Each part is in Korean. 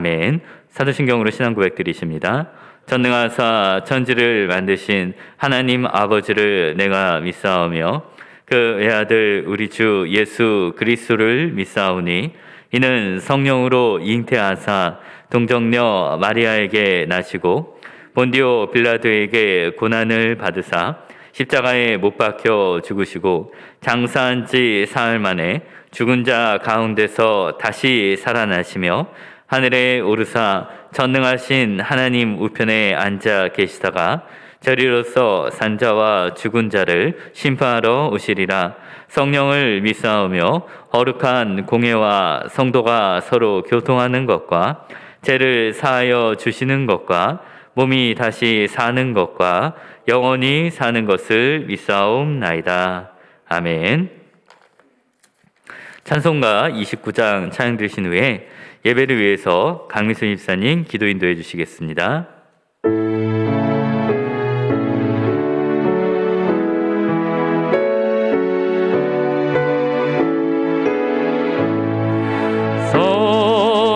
아멘. 사도신경으로 신앙 고백 드리십니다. 전능하사 천지를 만드신 하나님 아버지를 내가 믿사오며 그 외아들 우리 주 예수 그리스도를 믿사오니 이는 성령으로 잉태하사 동정녀 마리아에게 나시고 본디오 빌라도에게 고난을 받으사 십자가에 못 박혀 죽으시고 장사한 지 사흘 만에 죽은 자 가운데서 다시 살아나시며 하늘에 오르사 전능하신 하나님 우편에 앉아 계시다가 저리로서 산자와 죽은 자를 심판하러 오시리라. 성령을 믿사오며 거룩한 공회와 성도가 서로 교통하는 것과 죄를 사하여 주시는 것과 몸이 다시 사는 것과 영원히 사는 것을 믿사옵나이다. 아멘. 찬송가 29장 찬양 들으신 후에 예배를 위해서 강미순 집사님 기도 인도해 주시겠습니다.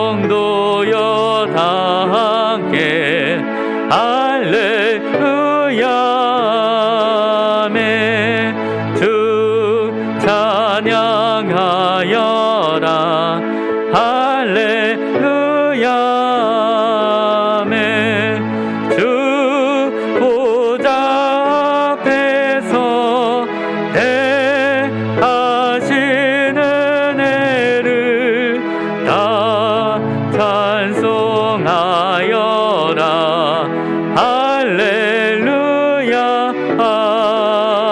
성도여 다 함께 할렐루야 아멘. 주 찬양하여라 할렐루야 아멘. 주 보좌 앞에서 대하시는 애를 다 찬송하여라 할렐루야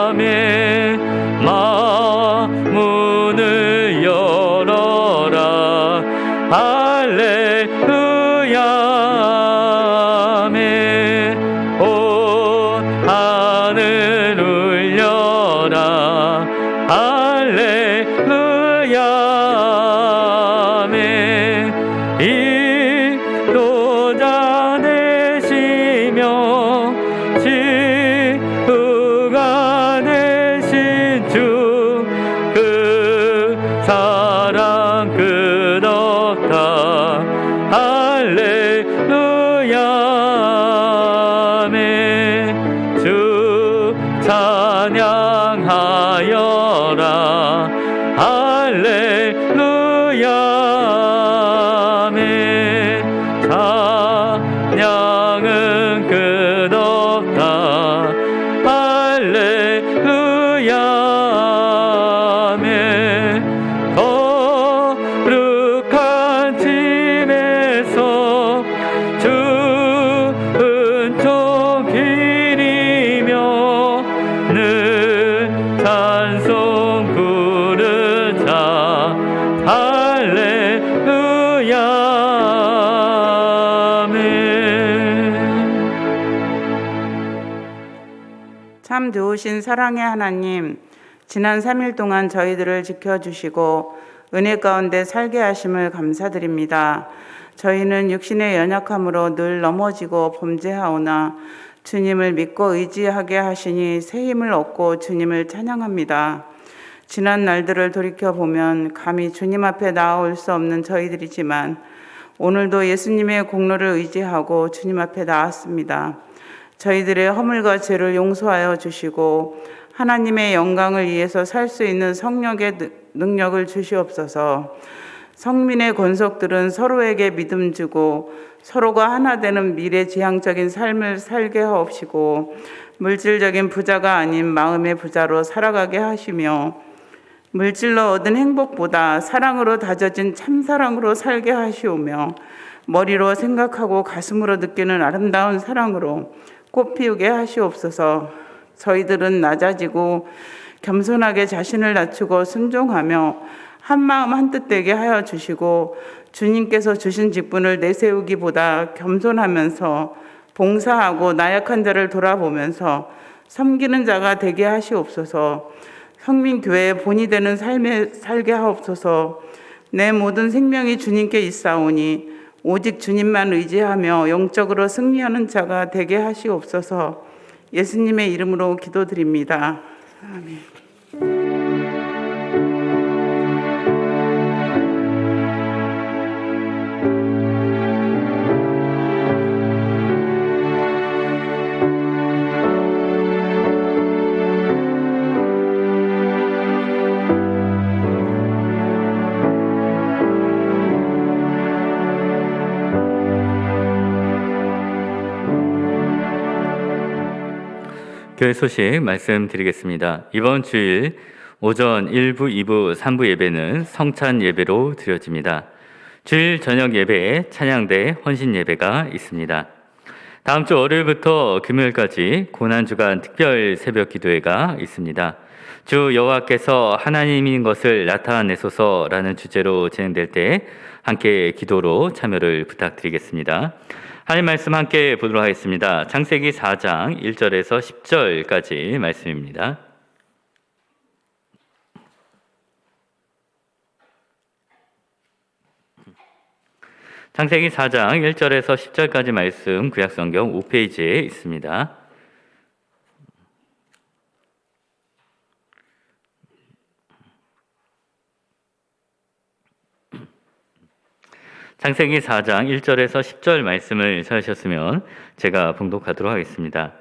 아멘. 문을 열어라 할렐루야 아멘. 온 하늘 울려라 할렐루야 아멘. 인도자 되시며 지구가 되신 주 그 사랑 끝없다 할렐루야 아멘. 주 찬양하여라 할렐루야 아멘. 찬양은 끝없다 할렐루야 아멘. 거룩한 집에서 주 은총 기리며 늘 찬송 부르자 할렐루야 아멘. 참 좋으신 사랑의 하나님, 지난 3일 동안 저희들을 지켜주시고 은혜 가운데 살게 하심을 감사드립니다. 저희는 육신의 연약함으로 늘 넘어지고 범죄하오나 주님을 믿고 의지하게 하시니 새 힘을 얻고 주님을 찬양합니다. 지난 날들을 돌이켜보면 감히 주님 앞에 나아올 수 없는 저희들이지만 오늘도 예수님의 공로를 의지하고 주님 앞에 나왔습니다. 저희들의 허물과 죄를 용서하여 주시고 하나님의 영광을 위해서 살 수 있는 성령의 능력을 주시옵소서. 성민의 권속들은 서로에게 믿음 주고 서로가 하나 되는 미래지향적인 삶을 살게 하옵시고 물질적인 부자가 아닌 마음의 부자로 살아가게 하시며 물질로 얻은 행복보다 사랑으로 다져진 참사랑으로 살게 하시오며 머리로 생각하고 가슴으로 느끼는 아름다운 사랑으로 꽃피우게 하시옵소서. 저희들은 낮아지고 겸손하게 자신을 낮추고 순종하며 한마음 한뜻 되게 하여 주시고 주님께서 주신 직분을 내세우기보다 겸손하면서 봉사하고 나약한 자를 돌아보면서 섬기는 자가 되게 하시옵소서. 성민교회의 본이 되는 삶에 살게 하옵소서. 내 모든 생명이 주님께 있사오니 오직 주님만 의지하며 영적으로 승리하는 자가 되게 하시옵소서. 예수님의 이름으로 기도드립니다. 아멘. 교회 소식 말씀드리겠습니다. 이번 주일 오전 1부, 2부, 3부 예배는 성찬 예배로 드려집니다. 주일 저녁 예배에 찬양대 헌신 예배가 있습니다. 다음 주 월요일부터 금요일까지 고난주간 특별 새벽 기도회가 있습니다. 주 여호와께서 하나님인 것을 나타내소서라는 주제로 진행될 때 함께 기도로 참여를 부탁드리겠습니다. 하나님 말씀 함께 보도록 하겠습니다. 창세기 4장 1절에서 10절까지 말씀입니다. 창세기 4장 1절에서 10절까지 말씀 구약성경 5페이지에 있습니다. 창세기 4장 1절에서 10절 말씀을 찾으셨으면 제가 봉독하도록 하겠습니다.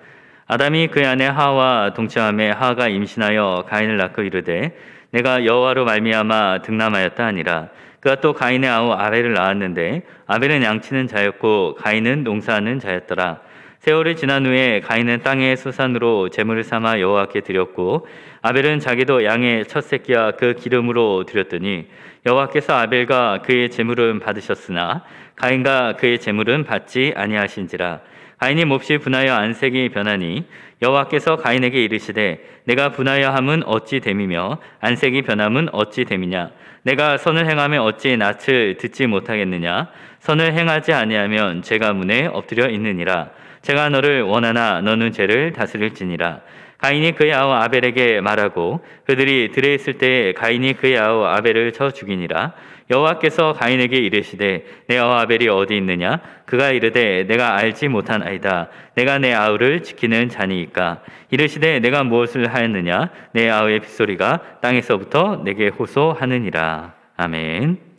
아담이 그의 아내 하와 동침함에 하가 임신하여 가인을 낳고 이르되 내가 여호와로 말미암아 득남하였다 하니라. 그가 또 가인의 아우 아벨을 낳았는데 아벨은 양치는 자였고 가인은 농사하는 자였더라. 세월이 지난 후에 가인은 땅의 수산으로 제물을 삼아 여호와께 드렸고 아벨은 자기도 양의 첫 새끼와 그 기름으로 드렸더니 여호와께서 아벨과 그의 제물은 받으셨으나 가인과 그의 제물은 받지 아니하신지라. 가인이 몹시 분하여 안색이 변하니 여호와께서 가인에게 이르시되 내가 분하여 함은 어찌 됨이며 안색이 변함은 어찌 됨이냐. 내가 선을 행하며 어찌 낯을 듣지 못하겠느냐. 선을 행하지 아니하면 죄가 문에 엎드려 있느니라. 제가 너를 원하나 너는 죄를 다스릴지니라. 가인이 그의 아우 아벨에게 말하고 그들이 들에 있을 때에 가인이 그의 아우 아벨을 쳐 죽이니라. 여호와께서 가인에게 이르시되 내 아우 아벨이 어디 있느냐. 그가 이르되 내가 알지 못하나이다. 내가 내 아우를 지키는 자니이까. 이르시되 내가 무엇을 하였느냐. 내 아우의 빗소리가 땅에서부터 내게 호소하느니라. 아멘.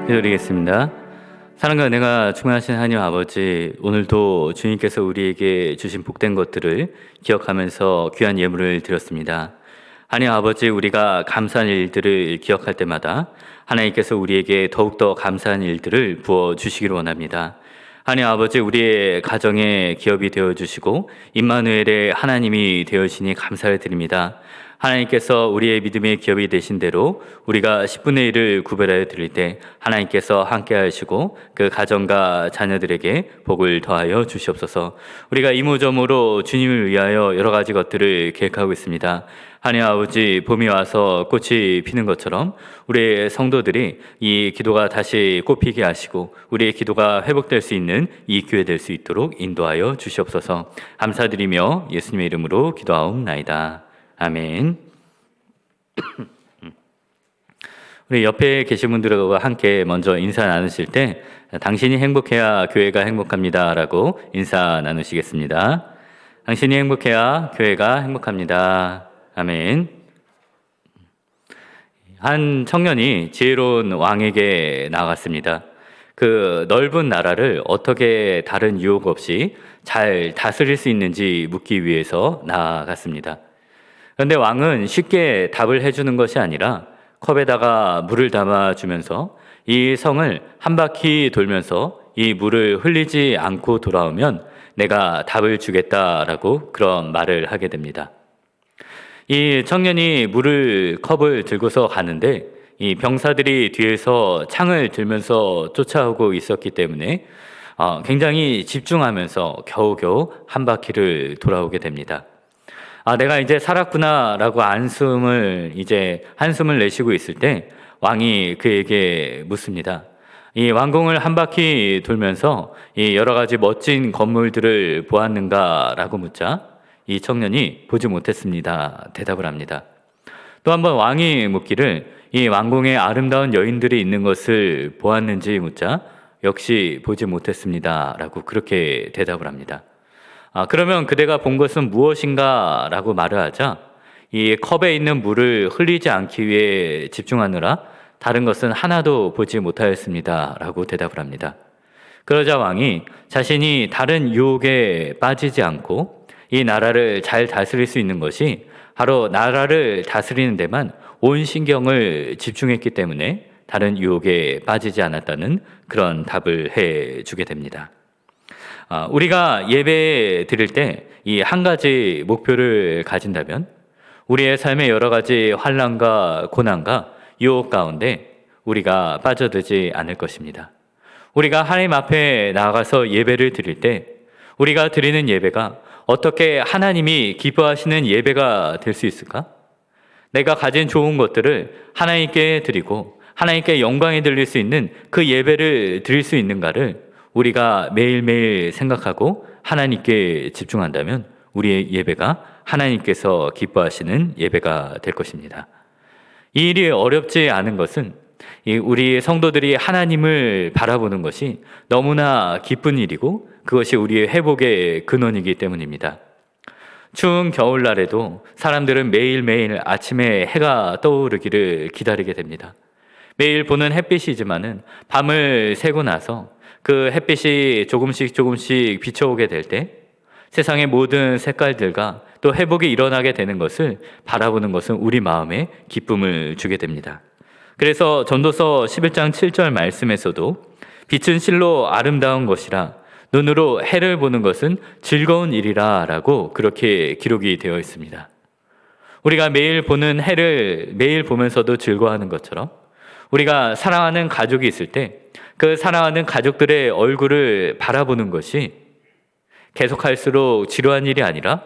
기도드리겠습니다. 사랑과 은혜가 충만하신 하나님 아버지, 오늘도 주님께서 우리에게 주신 복된 것들을 기억하면서 귀한 예물을 드렸습니다. 하나님 아버지, 우리가 감사한 일들을 기억할 때마다 하나님께서 우리에게 더욱더 감사한 일들을 부어주시기를 원합니다. 하나님 아버지, 우리의 가정에 기업이 되어주시고 임마누엘의 하나님이 되어주시니 감사를 드립니다. 하나님께서 우리의 믿음의 기업이 되신 대로 우리가 10분의 1을 구별하여 드릴 때 하나님께서 함께 하시고 그 가정과 자녀들에게 복을 더하여 주시옵소서. 우리가 이모저모로 주님을 위하여 여러 가지 것들을 계획하고 있습니다. 하나님 아버지, 봄이 와서 꽃이 피는 것처럼 우리의 성도들이 이 기도가 다시 꽃피게 하시고 우리의 기도가 회복될 수 있는 이 기회 될 수 있도록 인도하여 주시옵소서. 감사드리며 예수님의 이름으로 기도하옵나이다. 아멘. 우리 옆에 계신 분들과 함께 먼저 인사 나누실 때 당신이 행복해야 교회가 행복합니다 라고 인사 나누시겠습니다. 당신이 행복해야 교회가 행복합니다. 아멘. 한 청년이 지혜로운 왕에게 나아갔습니다. 그 넓은 나라를 어떻게 다른 유혹 없이 잘 다스릴 수 있는지 묻기 위해서 나아갔습니다. 그런데 왕은 쉽게 답을 해주는 것이 아니라 컵에다가 물을 담아주면서 이 성을 한 바퀴 돌면서 이 물을 흘리지 않고 돌아오면 내가 답을 주겠다라고 그런 말을 하게 됩니다. 이 청년이 컵을 들고서 가는데 이 병사들이 뒤에서 창을 들면서 쫓아오고 있었기 때문에 굉장히 집중하면서 겨우겨우 한 바퀴를 돌아오게 됩니다. 내가 이제 살았구나라고 한숨을 내쉬고 있을 때 왕이 그에게 묻습니다. 이 왕궁을 한 바퀴 돌면서 이 여러 가지 멋진 건물들을 보았는가라고 묻자 이 청년이 보지 못했습니다. 대답을 합니다. 또 한 번 왕이 묻기를 이 왕궁에 아름다운 여인들이 있는 것을 보았는지 묻자 역시 보지 못했습니다. 라고 그렇게 대답을 합니다. 그러면 그대가 본 것은 무엇인가? 라고 말을 하자 이 컵에 있는 물을 흘리지 않기 위해 집중하느라 다른 것은 하나도 보지 못하였습니다. 라고 대답을 합니다. 그러자 왕이 자신이 다른 유혹에 빠지지 않고 이 나라를 잘 다스릴 수 있는 것이 바로 나라를 다스리는 데만 온 신경을 집중했기 때문에 다른 유혹에 빠지지 않았다는 그런 답을 해주게 됩니다. 우리가 예배 드릴 때 이 한 가지 목표를 가진다면 우리의 삶의 여러 가지 환난과 고난과 유혹 가운데 우리가 빠져들지 않을 것입니다. 우리가 하나님 앞에 나아가서 예배를 드릴 때 우리가 드리는 예배가 어떻게 하나님이 기뻐하시는 예배가 될 수 있을까? 내가 가진 좋은 것들을 하나님께 드리고 하나님께 영광이 들릴 수 있는 그 예배를 드릴 수 있는가를 우리가 매일매일 생각하고 하나님께 집중한다면 우리의 예배가 하나님께서 기뻐하시는 예배가 될 것입니다. 이 일이 어렵지 않은 것은 우리 성도들이 하나님을 바라보는 것이 너무나 기쁜 일이고 그것이 우리의 회복의 근원이기 때문입니다. 추운 겨울날에도 사람들은 매일매일 아침에 해가 떠오르기를 기다리게 됩니다. 매일 보는 햇빛이지만은 밤을 새고 나서 그 햇빛이 조금씩 비춰오게 될 때 세상의 모든 색깔들과 또 회복이 일어나게 되는 것을 바라보는 것은 우리 마음에 기쁨을 주게 됩니다. 그래서 전도서 11장 7절 말씀에서도 빛은 실로 아름다운 것이라 눈으로 해를 보는 것은 즐거운 일이라 라고 그렇게 기록이 되어 있습니다. 우리가 매일 보는 해를 매일 보면서도 즐거워하는 것처럼 우리가 사랑하는 가족이 있을 때 그 사랑하는 가족들의 얼굴을 바라보는 것이 계속할수록 지루한 일이 아니라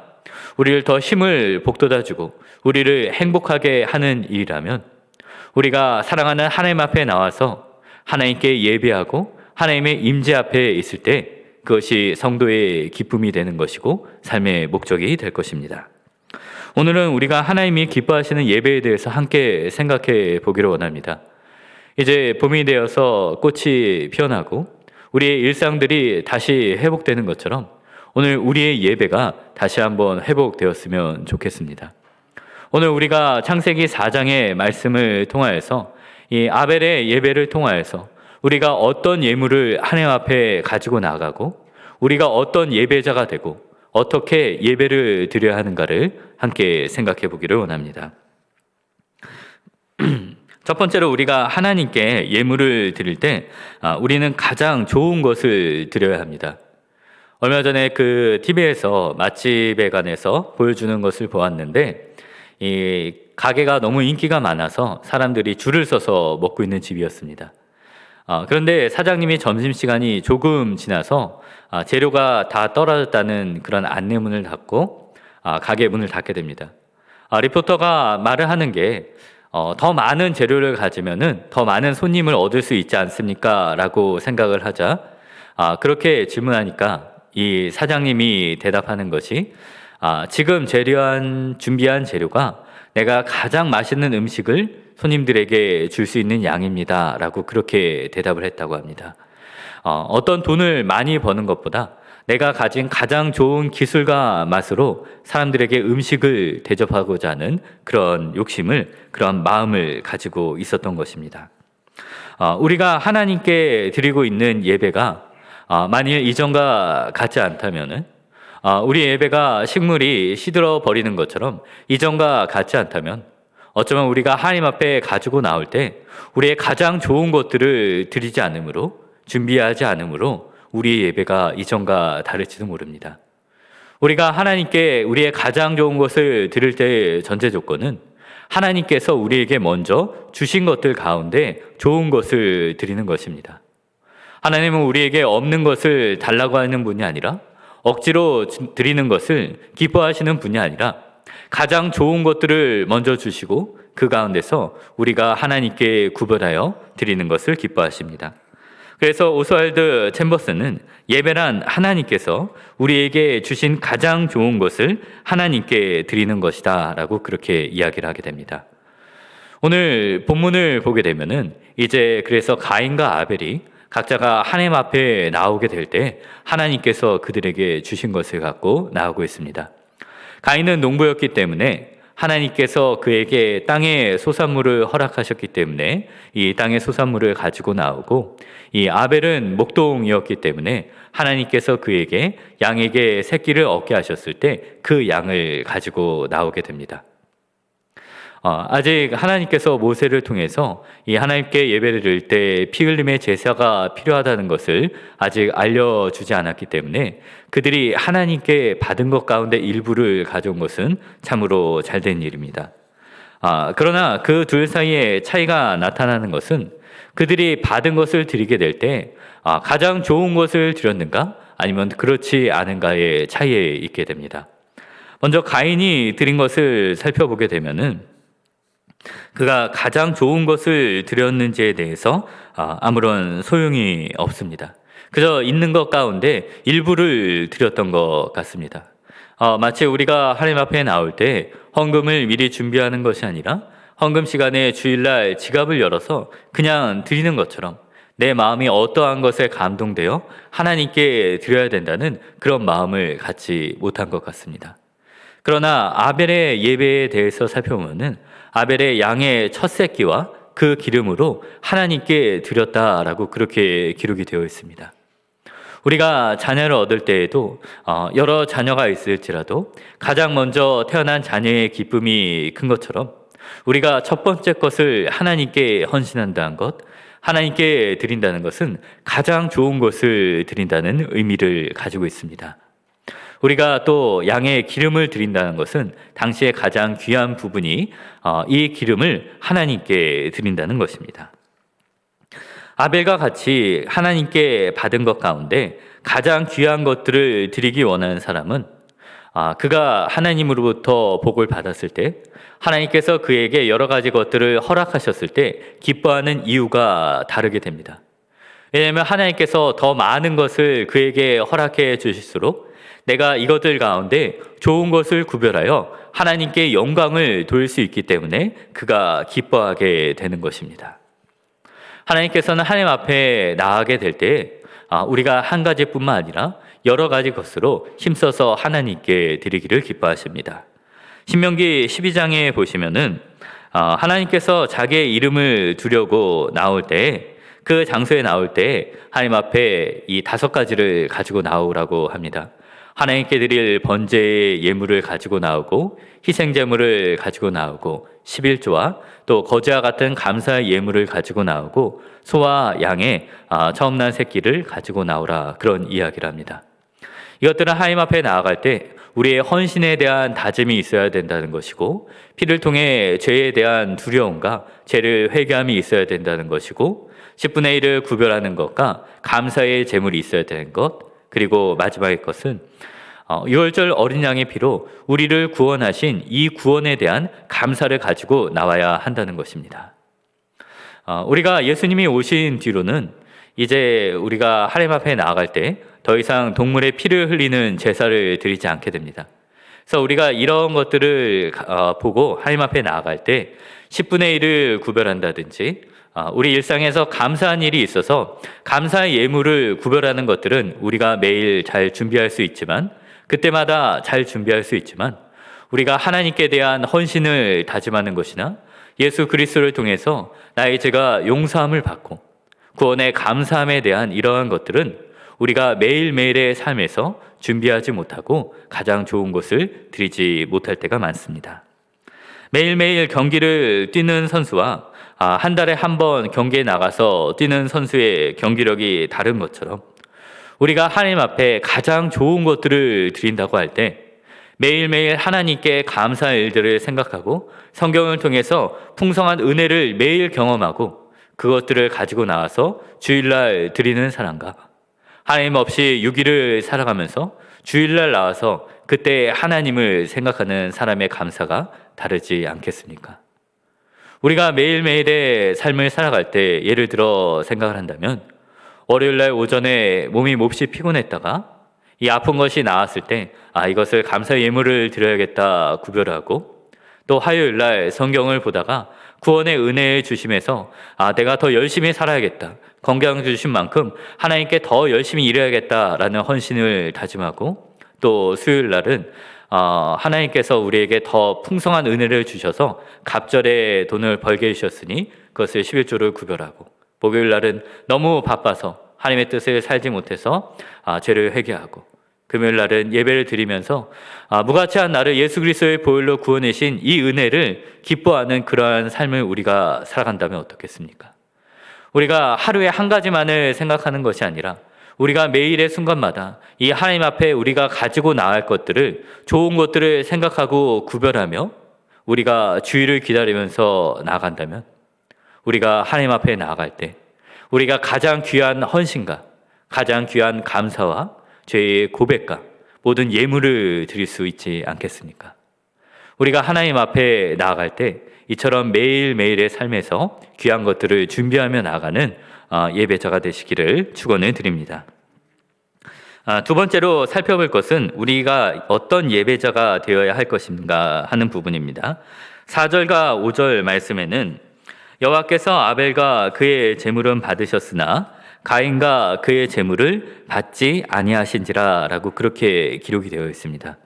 우리를 더 힘을 북돋아주고 우리를 행복하게 하는 일이라면 우리가 사랑하는 하나님 앞에 나와서 하나님께 예배하고 하나님의 임재 앞에 있을 때 그것이 성도의 기쁨이 되는 것이고 삶의 목적이 될 것입니다. 오늘은 우리가 하나님이 기뻐하시는 예배에 대해서 함께 생각해 보기를 원합니다. 이제 봄이 되어서 꽃이 피어나고 우리의 일상들이 다시 회복되는 것처럼 오늘 우리의 예배가 다시 한번 회복되었으면 좋겠습니다. 오늘 우리가 창세기 4장의 말씀을 통하여서 이 아벨의 예배를 통하여서 우리가 어떤 예물을 하나님 앞에 가지고 나가고 우리가 어떤 예배자가 되고 어떻게 예배를 드려야 하는가를 함께 생각해 보기를 원합니다. 첫 번째로 우리가 하나님께 예물을 드릴 때 우리는 가장 좋은 것을 드려야 합니다. 얼마 전에 그 TV에서 맛집에 관해서 보여주는 것을 보았는데 이 가게가 너무 인기가 많아서 사람들이 줄을 서서 먹고 있는 집이었습니다. 그런데 사장님이 점심시간이 조금 지나서 재료가 다 떨어졌다는 그런 안내문을 닫고 가게 문을 닫게 됩니다. 리포터가 말을 하는 게 더 많은 재료를 가지면은 더 많은 손님을 얻을 수 있지 않습니까? 라고 생각을 하자 그렇게 질문하니까 이 사장님이 대답하는 것이 지금 준비한 재료가 내가 가장 맛있는 음식을 손님들에게 줄 수 있는 양입니다. 라고 그렇게 대답을 했다고 합니다. 어떤 돈을 많이 버는 것보다 내가 가진 가장 좋은 기술과 맛으로 사람들에게 음식을 대접하고자 하는 그런 욕심을, 그런 마음을 가지고 있었던 것입니다. 우리가 하나님께 드리고 있는 예배가 만일 이전과 같지 않다면은 우리 예배가 식물이 시들어 버리는 것처럼 이전과 같지 않다면 어쩌면 우리가 하나님 앞에 가지고 나올 때 우리의 가장 좋은 것들을 드리지 않으므로 준비하지 않으므로 우리의 예배가 이전과 다를지도 모릅니다. 우리가 하나님께 우리의 가장 좋은 것을 드릴 때의 전제 조건은 하나님께서 우리에게 먼저 주신 것들 가운데 좋은 것을 드리는 것입니다. 하나님은 우리에게 없는 것을 달라고 하는 분이 아니라 억지로 드리는 것을 기뻐하시는 분이 아니라 가장 좋은 것들을 먼저 주시고 그 가운데서 우리가 하나님께 구별하여 드리는 것을 기뻐하십니다. 그래서 오스왈드 챔버스는 예배란 하나님께서 우리에게 주신 가장 좋은 것을 하나님께 드리는 것이다 라고 그렇게 이야기를 하게 됩니다. 오늘 본문을 보게 되면은 이제 그래서 가인과 아벨이 각자가 하나님 앞에 나오게 될 때 하나님께서 그들에게 주신 것을 갖고 나오고 있습니다. 가인은 농부였기 때문에 하나님께서 그에게 땅의 소산물을 허락하셨기 때문에 이 땅의 소산물을 가지고 나오고, 이 아벨은 목동이었기 때문에 하나님께서 그에게 양에게 새끼를 얻게 하셨을 때 그 양을 가지고 나오게 됩니다. 아직 하나님께서 모세를 통해서 이 하나님께 예배를 드릴 때 피 흘림의 제사가 필요하다는 것을 아직 알려주지 않았기 때문에 그들이 하나님께 받은 것 가운데 일부를 가져온 것은 참으로 잘된 일입니다. 그러나 그 둘 사이에 차이가 나타나는 것은 그들이 받은 것을 드리게 될 때 가장 좋은 것을 드렸는가 아니면 그렇지 않은가의 차이에 있게 됩니다. 먼저 가인이 드린 것을 살펴보게 되면은 그가 가장 좋은 것을 드렸는지에 대해서 아무런 소용이 없습니다. 그저 있는 것 가운데 일부를 드렸던 것 같습니다. 마치 우리가 하나님 앞에 나올 때 헌금을 미리 준비하는 것이 아니라 헌금 시간에 주일날 지갑을 열어서 그냥 드리는 것처럼 내 마음이 어떠한 것에 감동되어 하나님께 드려야 된다는 그런 마음을 갖지 못한 것 같습니다. 그러나 아벨의 예배에 대해서 살펴보면은 아벨의 양의 첫 새끼와 그 기름으로 하나님께 드렸다라고 그렇게 기록이 되어 있습니다. 우리가 자녀를 얻을 때에도 여러 자녀가 있을지라도 가장 먼저 태어난 자녀의 기쁨이 큰 것처럼 우리가 첫 번째 것을 하나님께 헌신한다는 것, 하나님께 드린다는 것은 가장 좋은 것을 드린다는 의미를 가지고 있습니다. 우리가 또 양의 기름을 드린다는 것은 당시에 가장 귀한 부분이 이 기름을 하나님께 드린다는 것입니다. 아벨과 같이 하나님께 받은 것 가운데 가장 귀한 것들을 드리기 원하는 사람은 그가 하나님으로부터 복을 받았을 때 하나님께서 그에게 여러 가지 것들을 허락하셨을 때 기뻐하는 이유가 다르게 됩니다. 왜냐하면 하나님께서 더 많은 것을 그에게 허락해 주실수록 내가 이것들 가운데 좋은 것을 구별하여 하나님께 영광을 돌릴 수 있기 때문에 그가 기뻐하게 되는 것입니다. 하나님께서는 하나님 앞에 나아가게 될 때 우리가 한 가지뿐만 아니라 여러 가지 것으로 힘써서 하나님께 드리기를 기뻐하십니다. 신명기 12장에 보시면은 하나님께서 자기의 이름을 두려고 나올 때 그 장소에 나올 때 하나님 앞에 이 5가지를 가지고 나오라고 합니다. 하나님께 드릴 번제의 예물을 가지고 나오고 희생제물을 가지고 나오고 11조와 또 거지와 같은 감사의 예물을 가지고 나오고 소와 양의 처음 난 새끼를 가지고 나오라, 그런 이야기를 합니다. 이것들은 하나님 앞에 나아갈 때 우리의 헌신에 대한 다짐이 있어야 된다는 것이고, 피를 통해 죄에 대한 두려움과 죄를 회개함이 있어야 된다는 것이고, 10분의 1을 구별하는 것과 감사의 제물이 있어야 되는 것, 그리고 마지막의 것은 유월절 어린 양의 피로 우리를 구원하신 이 구원에 대한 감사를 가지고 나와야 한다는 것입니다. 우리가 예수님이 오신 뒤로는 이제 우리가 하나님 앞에 나아갈 때 더 이상 동물의 피를 흘리는 제사를 드리지 않게 됩니다. 그래서 우리가 이런 것들을 보고 하나님 앞에 나아갈 때 10분의 1을 구별한다든지 우리 일상에서 감사한 일이 있어서 감사의 예물을 구별하는 것들은 우리가 매일 잘 준비할 수 있지만, 그때마다 잘 준비할 수 있지만, 우리가 하나님께 대한 헌신을 다짐하는 것이나 예수 그리스도를 통해서 나의 죄가 용서함을 받고 구원의 감사함에 대한 이러한 것들은 우리가 매일매일의 삶에서 준비하지 못하고 가장 좋은 것을 드리지 못할 때가 많습니다. 매일매일 경기를 뛰는 선수와 한 달에 한 번 경기에 나가서 뛰는 선수의 경기력이 다른 것처럼 우리가 하나님 앞에 가장 좋은 것들을 드린다고 할 때 매일매일 하나님께 감사할 일들을 생각하고 성경을 통해서 풍성한 은혜를 매일 경험하고 그것들을 가지고 나와서 주일날 드리는 사람과 하나님 없이 6일을 살아가면서 주일날 나와서 그때 하나님을 생각하는 사람의 감사가 다르지 않겠습니까? 우리가 매일매일의 삶을 살아갈 때 예를 들어 생각을 한다면 월요일날 오전에 몸이 몹시 피곤했다가 이 아픈 것이 나았을 때 이것을 감사 예물을 드려야겠다 구별하고, 또 화요일날 성경을 보다가 구원의 은혜의 주심에서 내가 더 열심히 살아야겠다. 건강 주신 만큼 하나님께 더 열심히 일해야겠다라는 헌신을 다짐하고, 또 수요일 날은 하나님께서 우리에게 더 풍성한 은혜를 주셔서 갑절에 돈을 벌게 해주셨으니 그것을 11조를 구별하고, 목요일 날은 너무 바빠서 하나님의 뜻을 살지 못해서 죄를 회개하고, 금요일 날은 예배를 드리면서 무가치한 나를 예수 그리스도의 보혈로 구원하신 이 은혜를 기뻐하는 그러한 삶을 우리가 살아간다면 어떻겠습니까? 우리가 하루에 한 가지만을 생각하는 것이 아니라 우리가 매일의 순간마다 이 하나님 앞에 우리가 가지고 나갈 것들을, 좋은 것들을 생각하고 구별하며 우리가 주의를 기다리면서 나아간다면, 우리가 하나님 앞에 나아갈 때 우리가 가장 귀한 헌신과 가장 귀한 감사와 죄의 고백과 모든 예물을 드릴 수 있지 않겠습니까? 우리가 하나님 앞에 나아갈 때 이처럼 매일매일의 삶에서 귀한 것들을 준비하며 나아가는 예배자가 되시기를 축원을 드립니다. 두 번째로 살펴볼 것은 우리가 어떤 예배자가 되어야 할 것인가 하는 부분입니다. 4절과 5절 말씀에는 여호와께서 아벨과 그의 제물은 받으셨으나 가인과 그의 제물을 받지 아니하신지라 라고 그렇게 기록이 되어 있습니다.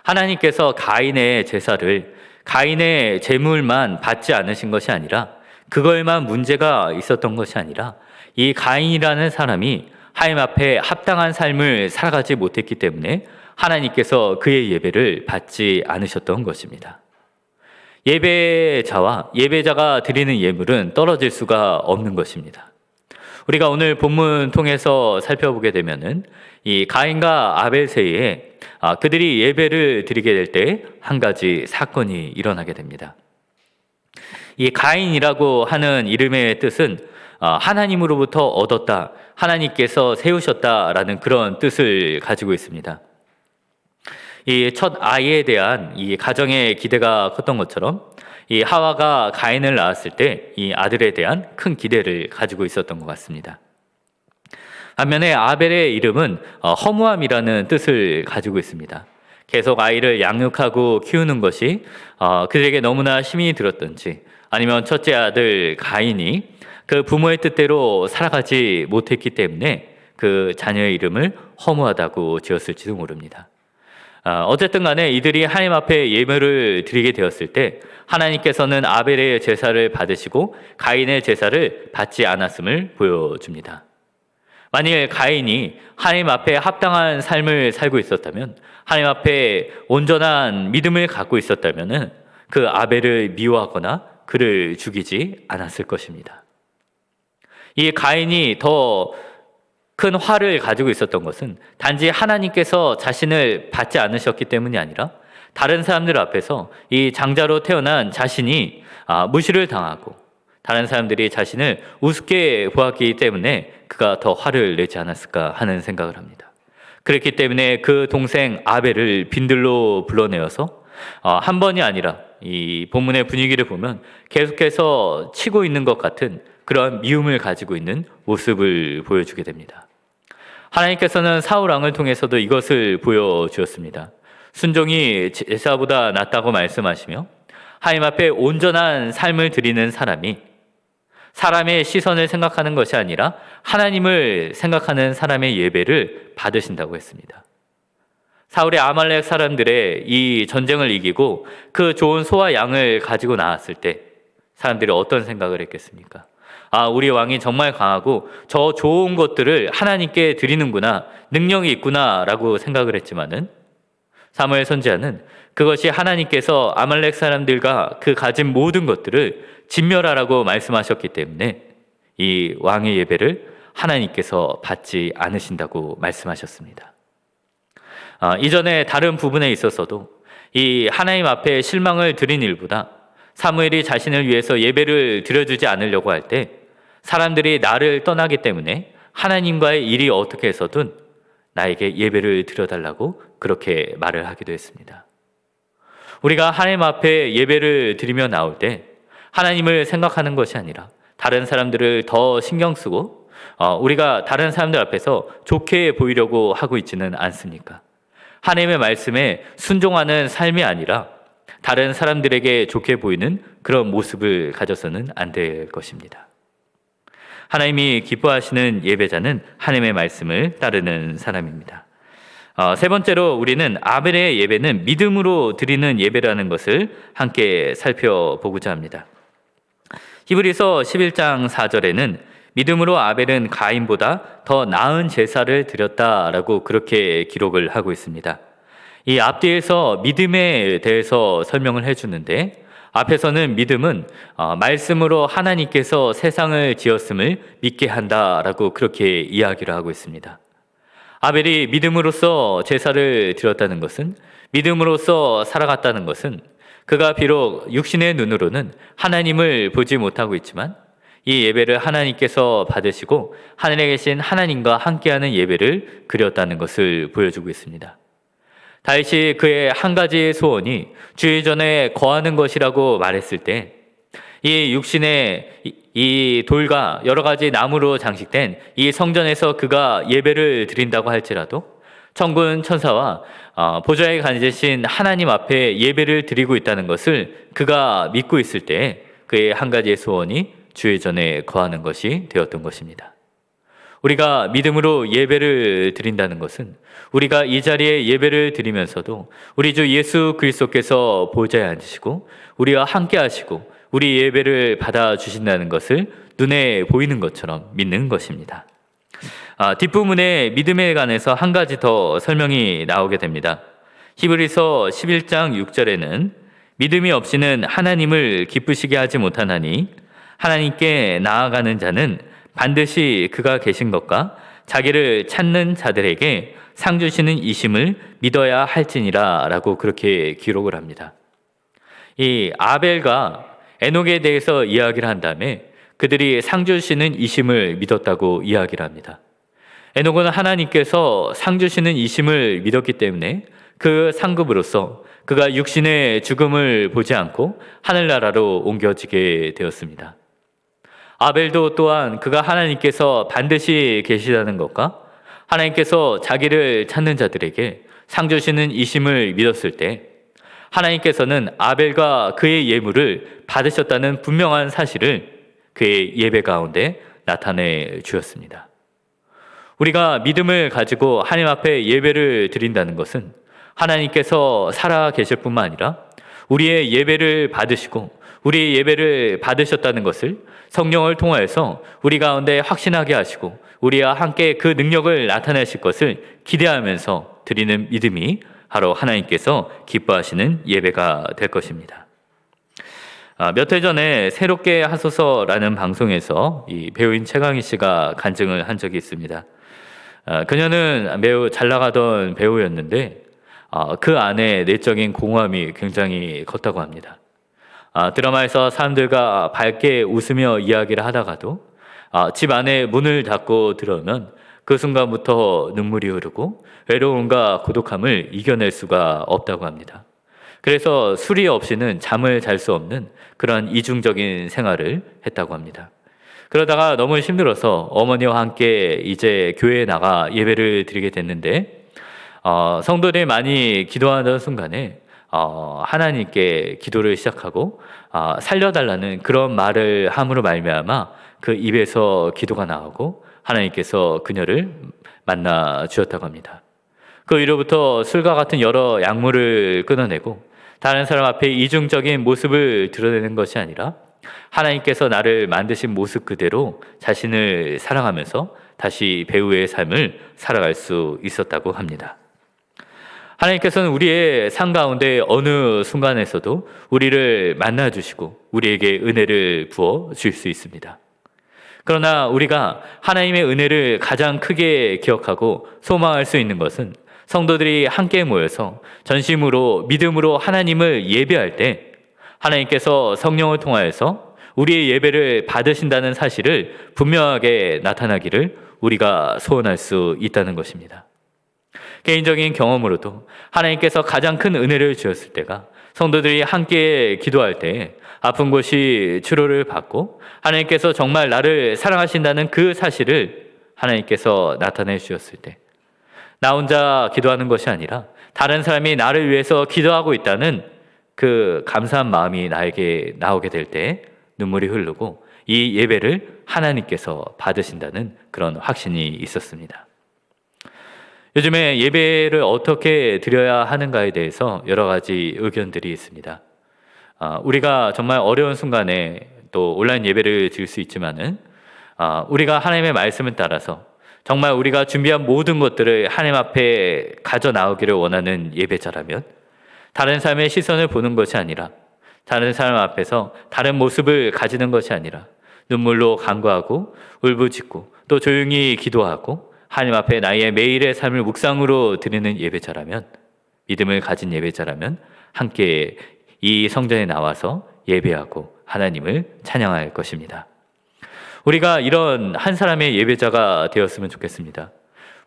하나님께서 가인의 제사를, 가인의 제물만 받지 않으신 것이 아니라, 그걸만 문제가 있었던 것이 아니라 이 가인이라는 사람이 하나님 앞에 합당한 삶을 살아가지 못했기 때문에 하나님께서 그의 예배를 받지 않으셨던 것입니다. 예배자와 예배자가 드리는 예물은 떨어질 수가 없는 것입니다. 우리가 오늘 본문 통해서 살펴보게 되면은 이 가인과 아벨 사이에 그들이 예배를 드리게 될 때 한 가지 사건이 일어나게 됩니다. 이 가인이라고 하는 이름의 뜻은 하나님으로부터 얻었다, 하나님께서 세우셨다라는 그런 뜻을 가지고 있습니다. 이 첫 아이에 대한 이 가정의 기대가 컸던 것처럼 이 하와가 가인을 낳았을 때 이 아들에 대한 큰 기대를 가지고 있었던 것 같습니다. 반면에 아벨의 이름은 허무함이라는 뜻을 가지고 있습니다. 계속 아이를 양육하고 키우는 것이 그들에게 너무나 힘이 들었던지, 아니면 첫째 아들 가인이 그 부모의 뜻대로 살아가지 못했기 때문에 그 자녀의 이름을 허무하다고 지었을지도 모릅니다. 어쨌든 간에 이들이 하나님 앞에 예물을 드리게 되었을 때 하나님께서는 아벨의 제사를 받으시고 가인의 제사를 받지 않았음을 보여줍니다. 만일 가인이 하나님 앞에 합당한 삶을 살고 있었다면, 하나님 앞에 온전한 믿음을 갖고 있었다면 그 아벨을 미워하거나 그를 죽이지 않았을 것입니다. 이 가인이 더 큰 화를 가지고 있었던 것은 단지 하나님께서 자신을 받지 않으셨기 때문이 아니라 다른 사람들 앞에서 이 장자로 태어난 자신이 무시를 당하고 다른 사람들이 자신을 우습게 보았기 때문에 그가 더 화를 내지 않았을까 하는 생각을 합니다. 그렇기 때문에 그 동생 아벨을 빈들로 불러내어서 한 번이 아니라 이 본문의 분위기를 보면 계속해서 치고 있는 것 같은 그런 미움을 가지고 있는 모습을 보여주게 됩니다. 하나님께서는 사울 왕을 통해서도 이것을 보여주었습니다. 순종이 제사보다 낫다고 말씀하시며 하나님 앞에 온전한 삶을 드리는 사람이 사람의 시선을 생각하는 것이 아니라 하나님을 생각하는 사람의 예배를 받으신다고 했습니다. 사울의 아말렉 사람들의 이 전쟁을 이기고 그 좋은 소와 양을 가지고 나왔을 때 사람들이 어떤 생각을 했겠습니까? 우리 왕이 정말 강하고 저 좋은 것들을 하나님께 드리는구나, 능력이 있구나 라고 생각을 했지만은 사무엘 선지자는 그것이 하나님께서 아말렉 사람들과 그 가진 모든 것들을 진멸하라고 말씀하셨기 때문에 이 왕의 예배를 하나님께서 받지 않으신다고 말씀하셨습니다. 이전에 다른 부분에 있어서도 이 하나님 앞에 실망을 드린 일보다 사무엘이 자신을 위해서 예배를 드려주지 않으려고 할 때 사람들이 나를 떠나기 때문에 하나님과의 일이 어떻게 해서든 나에게 예배를 드려달라고 그렇게 말을 하기도 했습니다. 우리가 하나님 앞에 예배를 드리며 나올 때 하나님을 생각하는 것이 아니라 다른 사람들을 더 신경 쓰고 우리가 다른 사람들 앞에서 좋게 보이려고 하고 있지는 않습니까? 하나님의 말씀에 순종하는 삶이 아니라 다른 사람들에게 좋게 보이는 그런 모습을 가져서는 안 될 것입니다. 하나님이 기뻐하시는 예배자는 하나님의 말씀을 따르는 사람입니다. 세 번째로 우리는 아벨의 예배는 믿음으로 드리는 예배라는 것을 함께 살펴보고자 합니다. 히브리서 11장 4절에는 믿음으로 아벨은 가인보다 더 나은 제사를 드렸다라고 그렇게 기록을 하고 있습니다. 이 앞뒤에서 믿음에 대해서 설명을 해주는데, 앞에서는 믿음은 말씀으로 하나님께서 세상을 지었음을 믿게 한다라고 그렇게 이야기를 하고 있습니다. 아벨이 믿음으로써 제사를 드렸다는 것은, 믿음으로써 살아갔다는 것은, 그가 비록 육신의 눈으로는 하나님을 보지 못하고 있지만 이 예배를 하나님께서 받으시고 하늘에 계신 하나님과 함께하는 예배를 드렸다는 것을 보여주고 있습니다. 다윗이 그의 한 가지 소원이 주의 전에 거하는 것이라고 말했을 때, 이 육신의 이 돌과 여러 가지 나무로 장식된 이 성전에서 그가 예배를 드린다고 할지라도 천군 천사와 보좌에 앉으신 하나님 앞에 예배를 드리고 있다는 것을 그가 믿고 있을 때 그의 한 가지의 소원이 주의 전에 거하는 것이 되었던 것입니다. 우리가 믿음으로 예배를 드린다는 것은 우리가 이 자리에 예배를 드리면서도 우리 주 예수 그리스도께서 보좌에 앉으시고 우리와 함께 하시고 우리 예배를 받아주신다는 것을 눈에 보이는 것처럼 믿는 것입니다. 뒷부분에 믿음에 관해서 한 가지 더 설명이 나오게 됩니다. 히브리서 11장 6절에는 믿음이 없이는 하나님을 기쁘시게 하지 못하나니 하나님께 나아가는 자는 반드시 그가 계신 것과 자기를 찾는 자들에게 상 주시는 이심을 믿어야 할지니라 라고 그렇게 기록을 합니다. 이 아벨과 에녹에 대해서 이야기를 한 다음에 그들이 상 주시는 이심을 믿었다고 이야기를 합니다. 에녹은 하나님께서 상 주시는 이심을 믿었기 때문에 그 상급으로서 그가 육신의 죽음을 보지 않고 하늘나라로 옮겨지게 되었습니다. 아벨도 또한 그가 하나님께서 반드시 계시다는 것과 하나님께서 자기를 찾는 자들에게 상 주시는 이심을 믿었을 때 하나님께서는 아벨과 그의 예물을 받으셨다는 분명한 사실을 그의 예배 가운데 나타내 주었습니다. 우리가 믿음을 가지고 하나님 앞에 예배를 드린다는 것은 하나님께서 살아 계실 뿐만 아니라 우리의 예배를 받으시고 우리의 예배를 받으셨다는 것을 성령을 통하여서 우리 가운데 확신하게 하시고 우리와 함께 그 능력을 나타내실 것을 기대하면서 드리는 믿음이 바로 하나님께서 기뻐하시는 예배가 될 것입니다. 몇 해 전에 새롭게 하소서라는 방송에서 이 배우인 최강희 씨가 간증을 한 적이 있습니다. 그녀는 매우 잘 나가던 배우였는데 그 안에 내적인 공허함이 굉장히 컸다고 합니다. 드라마에서 사람들과 밝게 웃으며 이야기를 하다가도 집 안에 문을 닫고 들어오면 그 순간부터 눈물이 흐르고 외로움과 고독함을 이겨낼 수가 없다고 합니다. 그래서 술이 없이는 잠을 잘 수 없는 그런 이중적인 생활을 했다고 합니다. 그러다가 너무 힘들어서 어머니와 함께 이제 교회에 나가 예배를 드리게 됐는데 성도들이 많이 기도하던 순간에 하나님께 기도를 시작하고 살려달라는 그런 말을 함으로 말미암아 그 입에서 기도가 나오고 하나님께서 그녀를 만나 주었다고 합니다. 그 이후로부터 술과 같은 여러 약물을 끊어내고 다른 사람 앞에 이중적인 모습을 드러내는 것이 아니라 하나님께서 나를 만드신 모습 그대로 자신을 사랑하면서 다시 배우의 삶을 살아갈 수 있었다고 합니다. 하나님께서는 우리의 삶 가운데 어느 순간에서도 우리를 만나주시고 우리에게 은혜를 부어 주실 수 있습니다. 그러나 우리가 하나님의 은혜를 가장 크게 기억하고 소망할 수 있는 것은 성도들이 함께 모여서 전심으로 믿음으로 하나님을 예배할 때 하나님께서 성령을 통하여서 우리의 예배를 받으신다는 사실을 분명하게 나타나기를 우리가 소원할 수 있다는 것입니다. 개인적인 경험으로도 하나님께서 가장 큰 은혜를 주었을 때가 성도들이 함께 기도할 때 아픈 곳이 치료를 받고 하나님께서 정말 나를 사랑하신다는 그 사실을 하나님께서 나타내 주셨을 때 나 혼자 기도하는 것이 아니라 다른 사람이 나를 위해서 기도하고 있다는 그 감사한 마음이 나에게 나오게 될 때 눈물이 흐르고 이 예배를 하나님께서 받으신다는 그런 확신이 있었습니다. 요즘에 예배를 어떻게 드려야 하는가에 대해서 여러 가지 의견들이 있습니다. 우리가 정말 어려운 순간에 또 온라인 예배를 드릴 수 있지만은 우리가 하나님의 말씀을 따라서 정말 우리가 준비한 모든 것들을 하나님 앞에 가져 나오기를 원하는 예배자라면 다른 사람의 시선을 보는 것이 아니라 다른 사람 앞에서 다른 모습을 가지는 것이 아니라 눈물로 간구하고 울부짖고 또 조용히 기도하고 하나님 앞에 나의 매일의 삶을 묵상으로 드리는 예배자라면, 믿음을 가진 예배자라면 함께 이 성전에 나와서 예배하고 하나님을 찬양할 것입니다. 우리가 이런 한 사람의 예배자가 되었으면 좋겠습니다.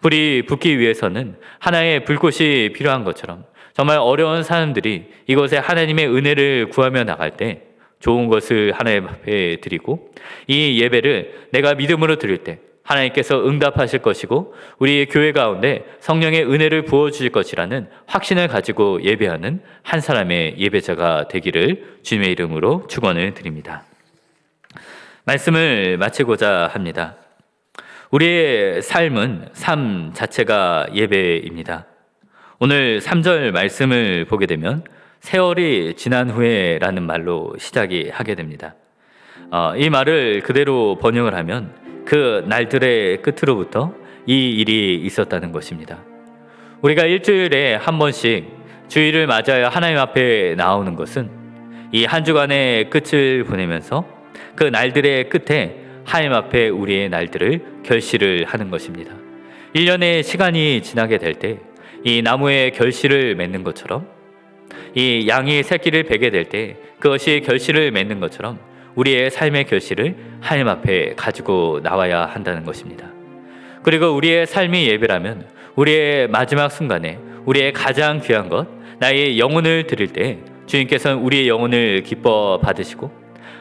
불이 붙기 위해서는 하나의 불꽃이 필요한 것처럼 정말 어려운 사람들이 이곳에 하나님의 은혜를 구하며 나갈 때 좋은 것을 하나님 앞에 드리고 이 예배를 내가 믿음으로 드릴 때 하나님께서 응답하실 것이고 우리의 교회 가운데 성령의 은혜를 부어주실 것이라는 확신을 가지고 예배하는 한 사람의 예배자가 되기를 주님의 이름으로 축원을 드립니다. 말씀을 마치고자 합니다. 우리의 삶 자체가 예배입니다. 오늘 3절 말씀을 보게 되면 세월이 지난 후에라는 말로 시작이 하게 됩니다. 이 말을 그대로 번역을 하면 그 날들의 끝으로부터 이 일이 있었다는 것입니다. 우리가 일주일에 한 번씩 주일을 맞아야 하나님 앞에 나오는 것은 이 한 주간의 끝을 보내면서 그 날들의 끝에 하나님 앞에 우리의 날들을 결실을 하는 것입니다. 1년의 시간이 지나게 될 때 이 나무에 결실을 맺는 것처럼 이 양이 새끼를 베게 될 때 그것이 결실을 맺는 것처럼 우리의 삶의 결실을 하나님 앞에 가지고 나와야 한다는 것입니다. 그리고 우리의 삶이 예배라면 우리의 마지막 순간에 우리의 가장 귀한 것, 나의 영혼을 드릴 때 주님께서는 우리의 영혼을 기뻐 받으시고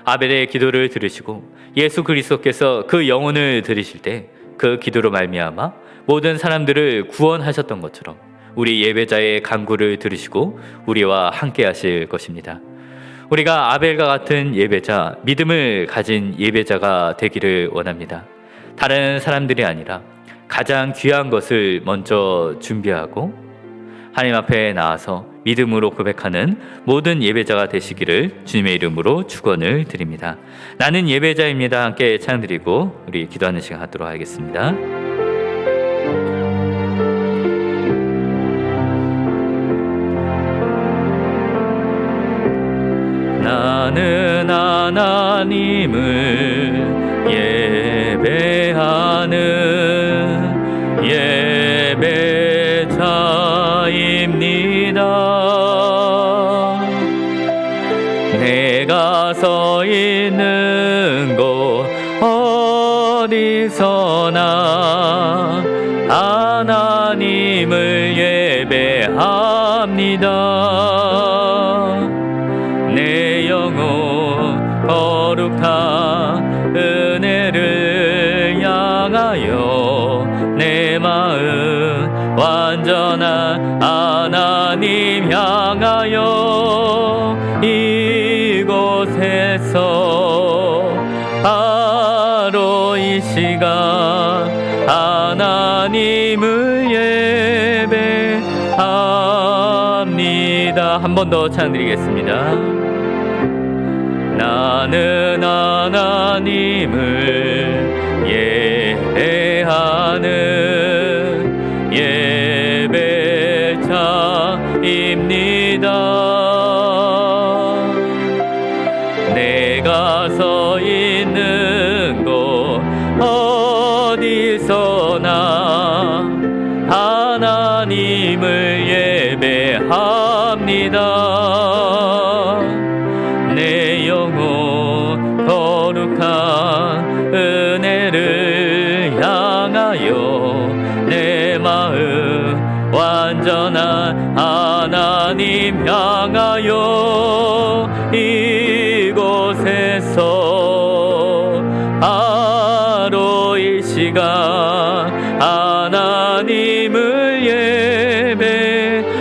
아벨의 기도를 들으시고 예수 그리스도께서 그 영혼을 들으실 때 그 기도로 말미암아 모든 사람들을 구원하셨던 것처럼 우리 예배자의 간구를 들으시고 우리와 함께 하실 것입니다. 우리가 아벨과 같은 예배자, 믿음을 가진 예배자가 되기를 원합니다. 다른 사람들이 아니라 가장 귀한 것을 먼저 준비하고 하나님 앞에 나와서 믿음으로 고백하는 모든 예배자가 되시기를 주님의 이름으로 축원을 드립니다. 나는 예배자입니다. 함께 찬양드리고 우리 기도하는 시간 갖도록 하겠습니다. 나는 하나님을 예배하는 예배자입니다. 내가 서 있는 곳 어디서나 하나님을 예배합니다. 내 영혼 거룩한 은혜를 향하여 내 마음 완전한 하나님 향하여 이곳에서 바로 이 시간 하나님을 예배합니다. 한 번 더 찬양드리겠습니다. 나는 하나님을 예배하는 예배자입니다. 내가 서 있는 곳 어디서나 하나님을 예배합니다. 내 영혼 거룩한 은혜를 향하여 내 마음 완전한 하나님 향하여 이곳에서 바로 이 시간 하나님을 예배합니다.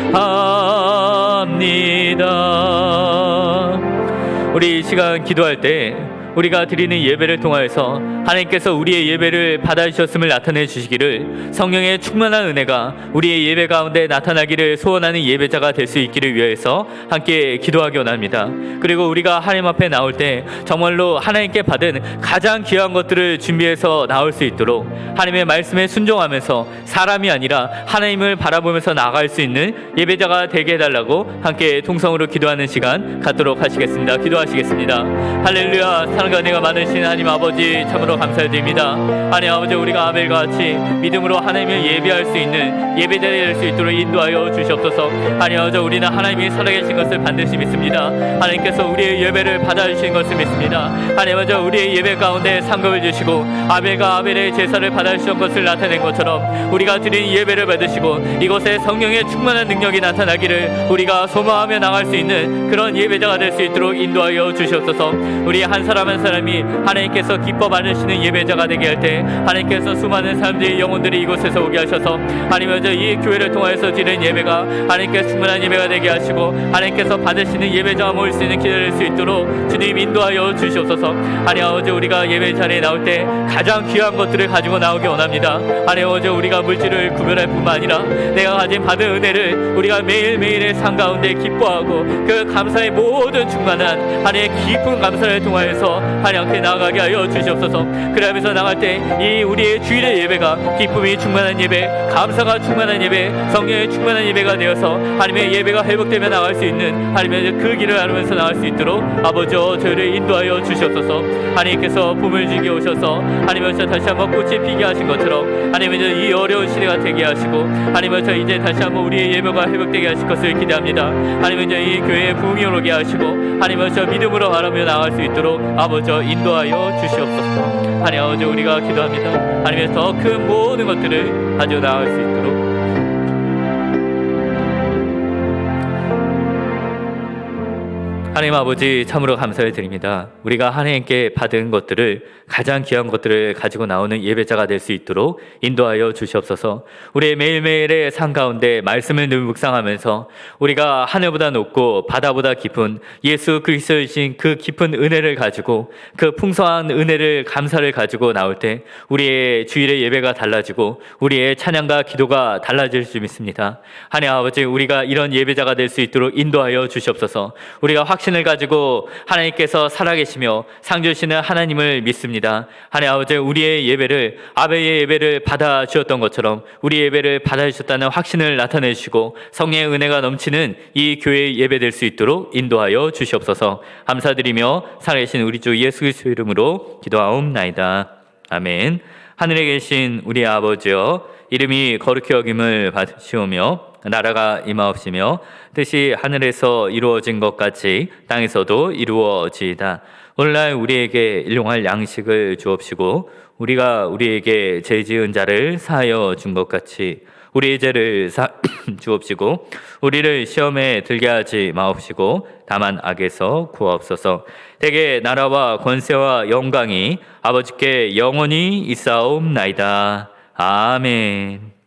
우리 이 시간 기도할 때 우리가 드리는 예배를 통하여서 하나님께서 우리의 예배를 받아주셨음을 나타내 주시기를, 성령의 충만한 은혜가 우리의 예배 가운데 나타나기를 소원하는 예배자가 될 수 있기를 위해서 함께 기도하기 원합니다. 그리고 우리가 하나님 앞에 나올 때 정말로 하나님께 받은 가장 귀한 것들을 준비해서 나올 수 있도록 하나님의 말씀에 순종하면서 사람이 아니라 하나님을 바라보면서 나아갈 수 있는 예배자가 되게 해달라고 함께 통성으로 기도하는 시간 갖도록 하시겠습니다. 기도하시겠습니다. 할렐루야. 사랑과 은혜가 많으신 하나님 아버지, 참으로 감사드립니다. 하나님 아버지, 우리가 아벨과 같이 믿음으로 하나님을 예배할 수 있는 예배자가 될 수 있도록 인도하여 주시옵소서. 하나님 아버지, 우리는 하나님이 살아계신 것을 반드시 믿습니다. 하나님께서 우리의 예배를 받아주신 것을 믿습니다. 하나님 아버지, 우리의 예배 가운데 상급을 주시고 아벨과 아벨의 제사를 받아주신 것을 나타낸 것처럼 우리가 드린 예배를 받으시고 이곳에 성령의 충만한 능력이 나타나기를 우리가 소망하며 나갈 수 있는 그런 예배자가 될 수 있도록 인도하여 주시옵소서. 우리 한 사람 한 사람이 하나님께서 기뻐 받으시는 예배자가 되게 할 때 하나님께서 수많은 사람들의 영혼들이 이곳에서 오게 하셔서 하나님 아버지, 이 교회를 통해서 드리는 예배가 하나님께서 충만한 예배가 되게 하시고 하나님께서 받으시는 예배자가 모일 수 있는 기회를 낼 수 있도록 주님 인도하여 주시옵소서. 하나님 아버지, 우리가 예배 자리에 나올 때 가장 귀한 것들을 가지고 나오기 원합니다. 하나님 아버지, 우리가 물질을 구별할 뿐만 아니라 내가 가진 받은 은혜를 우리가 매일매일의 삶 가운데 기뻐하고 그 감사의 모든 충만한 하나님의 깊은 감사를 통하여서 하나님께 나아가게 하여 주시옵소서. 그러면서 나갈 때 이 우리의 주일의 예배가 기쁨이 충만한 예배, 감사가 충만한 예배, 성령의 충만한 예배가 되어서 하나님의 예배가 회복되며 나갈 수 있는 하나님의 그 길을 알면서 나갈 수 있도록 아버지여 저희를 인도하여 주시옵소서. 하나님께서 봄을 주게 오셔서 하나님께서 다시 한번 꽃이 피게 하신 것처럼 하나님께서 이 어려운 시대가 되게 하시고 하나님께서 이제 다시 한번 우리의 예배가 회복되게 하실 것을 기대합니다. 하나님께서 이 교회에 부흥이 오게 하시고 하나님께서 믿음으로 바라며 나갈 수 있도록 아버지여 인도하여 주시옵소서. 하나님 아버지, 우리가 기도합니다. 하나님께서 더 큰 모든 것들을 가지고 나갈 수 있도록 하나님 아버지, 참으로 감사를 드립니다. 우리가 하나님께 받은 것들을, 가장 귀한 것들을 가지고 나오는 예배자가 될 수 있도록 인도하여 주시옵소서. 우리의 매일매일의 삶 가운데 말씀을 늘 묵상하면서 우리가 하늘보다 높고 바다보다 깊은 예수 그리스도이신 그 깊은 은혜를 가지고, 그 풍성한 은혜를, 감사를 가지고 나올 때 우리의 주일의 예배가 달라지고 우리의 찬양과 기도가 달라질 줄 믿습니다. 하나님 아버지, 우리가 이런 예배자가 될 수 있도록 인도하여 주시옵소서. 우리가 확신을 가지고 하나님께서 살아계시며 상 주시는 하나님을 믿습니다. 하나님 아버지, 우리의 예배를, 아벨의 예배를 받아 주셨던 것처럼 우리 예배를 받아 주셨다는 확신을 나타내 주시고 성령의 은혜가 넘치는 이 교회의 예배 될 수 있도록 인도하여 주시옵소서. 감사드리며 살아계신 우리 주 예수 그리스도의 이름으로 기도하옵나이다. 아멘. 하늘에 계신 우리 아버지여, 이름이 거룩히 여김을 받으시오며 나라가 임하옵시며 뜻이 하늘에서 이루어진 것 같이 땅에서도 이루어지이다. 오늘날 우리에게 일용할 양식을 주옵시고 우리가 우리에게 죄 지은 자를 사하여 준 것 같이 우리의 죄를 주옵시고 우리를 시험에 들게 하지 마옵시고 다만 악에서 구하옵소서. 대개 나라와 권세와 영광이 아버지께 영원히 있사옵나이다. 아멘.